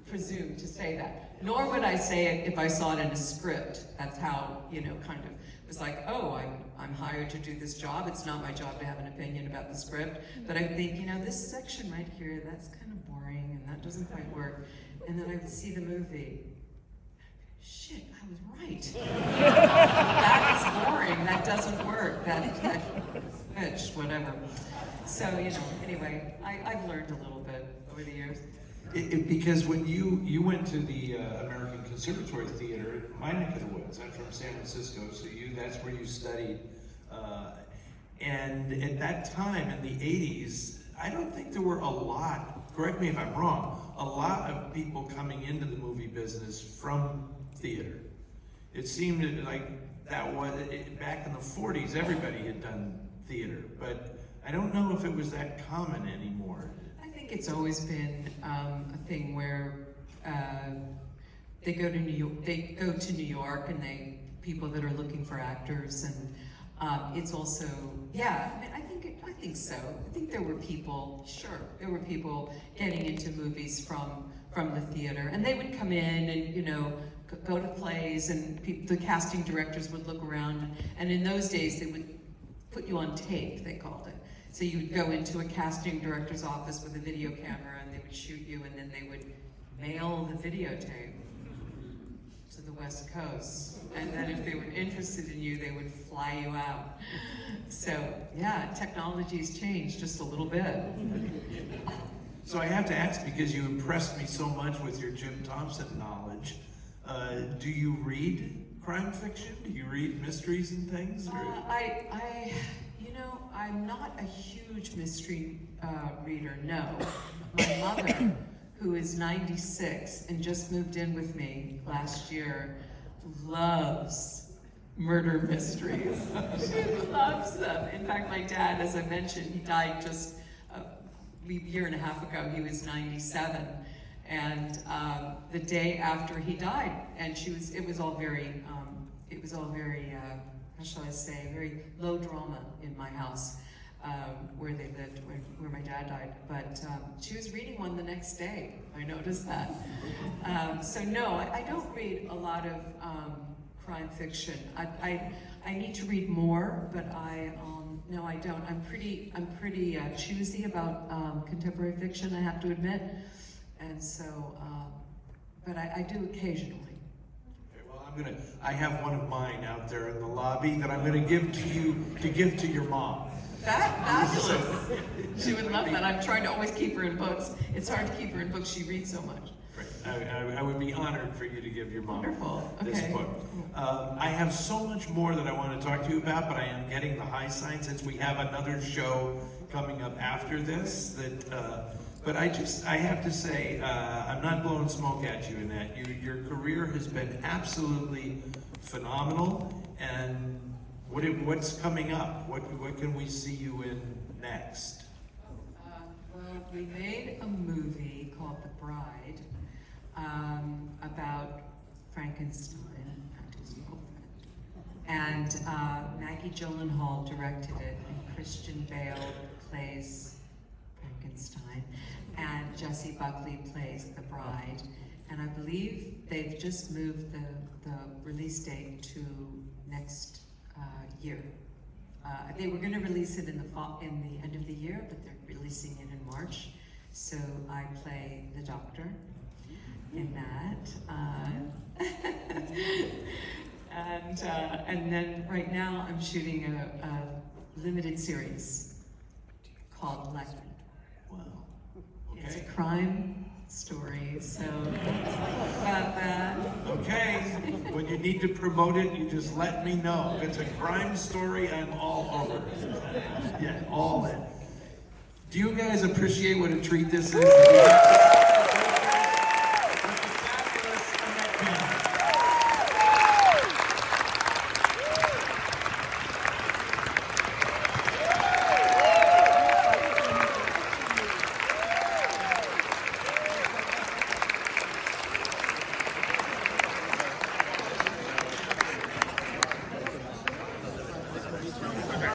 presume to say that. Nor would I say it if I saw it in a script. That's how, you know, kind of, it was like, oh, I'm hired to do this job. It's not my job to have an opinion about the script. But I think, you know, this section right here, that's kind of boring and that doesn't quite work. And then I would see the movie. Shit, I was right. That is boring. That doesn't work. That bitch, whatever. So, you know, anyway, I've learned a little bit over the years. Because when you went to the American Conservatory Theater, my neck of the woods, I'm from San Francisco, so that's where you studied. And at that time, in the 80s, I don't think there were a lot, correct me if I'm wrong, a lot of people coming into the movie business from theater. It seemed like that was, back in the 40s, everybody had done theater, but I don't know if it was that common anymore. I think it's always been a thing where they go to New York, and people that are looking for actors, and it's also, yeah, I mean, I think so. I think there were people, sure, there were people getting into movies from the theater, and they would come in and, you know, go to plays, and the casting directors would look around, and in those days they would put you on tape, they called it. So you would go into a casting director's office with a video camera, and they would shoot you, and then they would mail the videotape to the West Coast. And then if they were interested in you, they would fly you out. So yeah, technology's changed just a little bit. So I have to ask, because you impressed me so much with your Jim Thompson knowledge, do you read crime fiction? Do you read mysteries and things? Or? You know, I'm not a huge mystery reader, no. My mother, who is 96 and just moved in with me last year, loves murder mysteries. She loves them. In fact, my dad, as I mentioned, he died just a year and a half ago. He was 97. And the day after he died, and it was all very, how shall I say, very low drama in my house where they lived, where my dad died. But she was reading one the next day. I noticed that. So no, I don't read a lot of crime fiction. I need to read more, but no, I don't. I'm pretty choosy about contemporary fiction, I have to admit. And so, but I do occasionally. I have one of mine out there in the lobby that I'm going to give to you, to give to your mom. Fabulous. She would love that. I'm trying to always keep her in books. It's hard to keep her in books. She reads so much. Great. I would be honored for you to give your mom this okay. book. I have so much more that I want to talk to you about, but I am getting the high sign since we have another show coming up after this. But I have to say, I'm not blowing smoke at you, Annette. Your career has been absolutely phenomenal, and what's coming up? What can we see you in next? Well, we made a movie called The Bride about Frankenstein and his girlfriend. And Maggie Gyllenhaal directed it, and Christian Bale plays Frankenstein, and Jessie Buckley plays the bride. And I believe they've just moved the release date to next year. They were going to release it in the end of the year, but they're releasing it in March. So I play the doctor in that. And then right now I'm shooting a limited series called Legend. Wow. Okay. It's a crime story, so about that. Okay. When you need to promote it, you just let me know. If it's a crime story, I'm all over it. Yeah, all in. Do you guys appreciate what a treat this is?